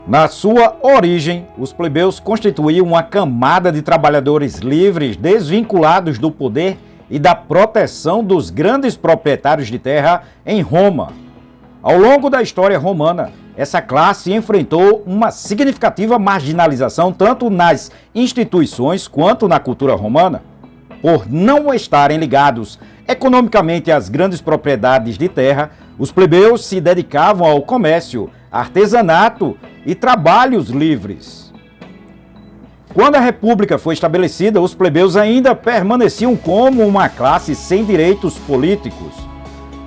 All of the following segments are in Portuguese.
Na sua origem, os plebeus constituíam uma camada de trabalhadores livres desvinculados do poder e da proteção dos grandes proprietários de terra em Roma. Ao longo da história romana, essa classe enfrentou uma significativa marginalização tanto nas instituições quanto na cultura romana. Por não estarem ligados economicamente às grandes propriedades de terra, os plebeus se dedicavam ao comércio, artesanato e trabalhos livres. Quando a República foi estabelecida, os plebeus ainda permaneciam como uma classe sem direitos políticos.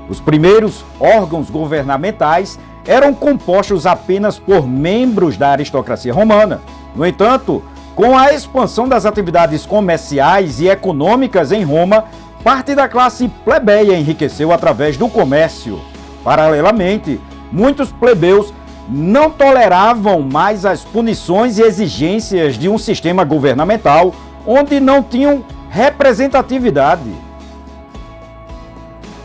Os primeiros órgãos governamentais eram compostos apenas por membros da aristocracia romana. No entanto, com a expansão das atividades comerciais e econômicas em Roma, parte da classe plebeia enriqueceu através do comércio. Paralelamente, muitos plebeus não toleravam mais as punições e exigências de um sistema governamental onde não tinham representatividade.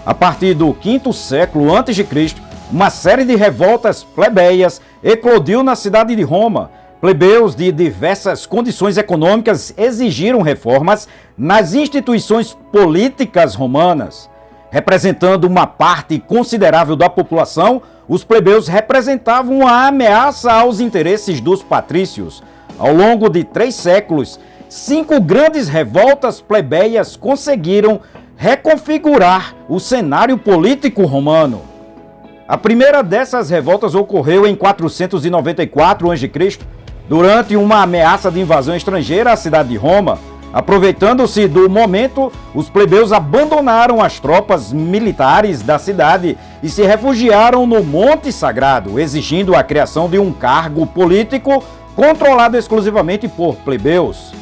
A partir do V século a.C., uma série de revoltas plebeias eclodiu na cidade de Roma. Plebeus de diversas condições econômicas exigiram reformas nas instituições políticas romanas. Representando uma parte considerável da população, os plebeus representavam uma ameaça aos interesses dos patrícios. Ao longo de 3 séculos, 5 grandes revoltas plebeias conseguiram reconfigurar o cenário político romano. A primeira dessas revoltas ocorreu em 494 a.C., durante uma ameaça de invasão estrangeira à cidade de Roma. Aproveitando-se do momento, os plebeus abandonaram as tropas militares da cidade e se refugiaram no Monte Sagrado, exigindo a criação de um cargo político controlado exclusivamente por plebeus.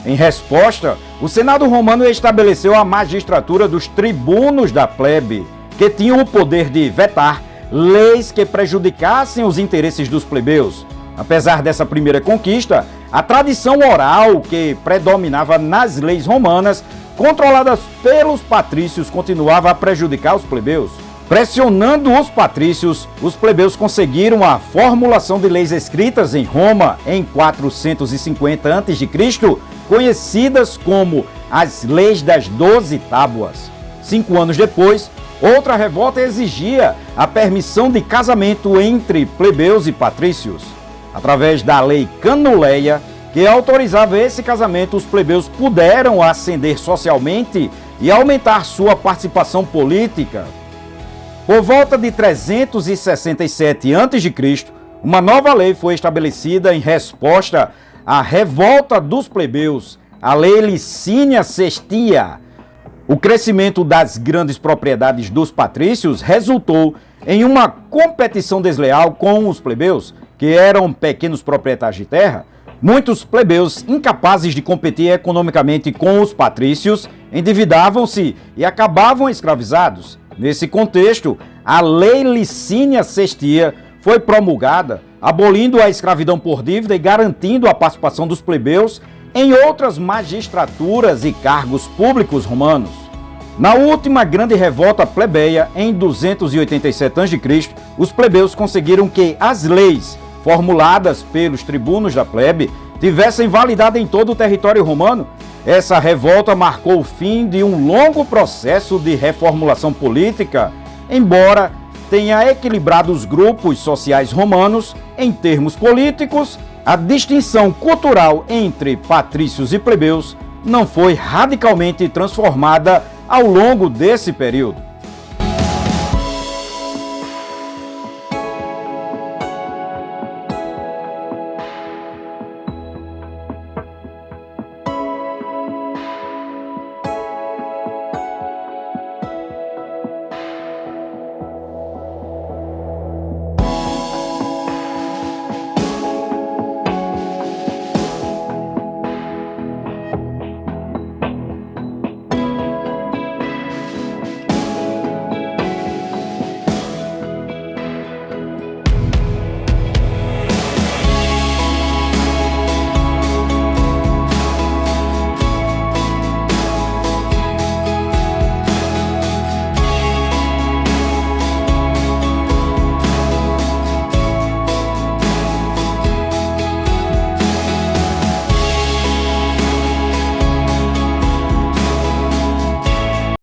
Em resposta, o Senado romano estabeleceu a magistratura dos tribunos da plebe, que tinham o poder de vetar leis que prejudicassem os interesses dos plebeus. Apesar dessa primeira conquista, a tradição oral que predominava nas leis romanas, controladas pelos patrícios, continuava a prejudicar os plebeus. Pressionando os patrícios, os plebeus conseguiram a formulação de leis escritas em Roma em 450 a.C., conhecidas como as Leis das 12 Tábuas. 5 anos depois, outra revolta exigia a permissão de casamento entre plebeus e patrícios. Através da lei Canuleia, que autorizava esse casamento, os plebeus puderam ascender socialmente e aumentar sua participação política. Por volta de 367 a.C., uma nova lei foi estabelecida em resposta à revolta dos plebeus, a Lei Licínia Sestia. O crescimento das grandes propriedades dos patrícios resultou em uma competição desleal com os plebeus, que eram pequenos proprietários de terra. Muitos plebeus, incapazes de competir economicamente com os patrícios, endividavam-se e acabavam escravizados. Nesse contexto, a Lei Licínia Sestia foi promulgada, abolindo a escravidão por dívida e garantindo a participação dos plebeus em outras magistraturas e cargos públicos romanos. Na última grande revolta plebeia, em 287 a.C., os plebeus conseguiram que as leis formuladas pelos tribunos da plebe tivessem validade em todo o território romano. Essa revolta marcou o fim de um longo processo de reformulação política, embora tenha equilibrado os grupos sociais romanos em termos políticos. A distinção cultural entre patrícios e plebeus não foi radicalmente transformada ao longo desse período.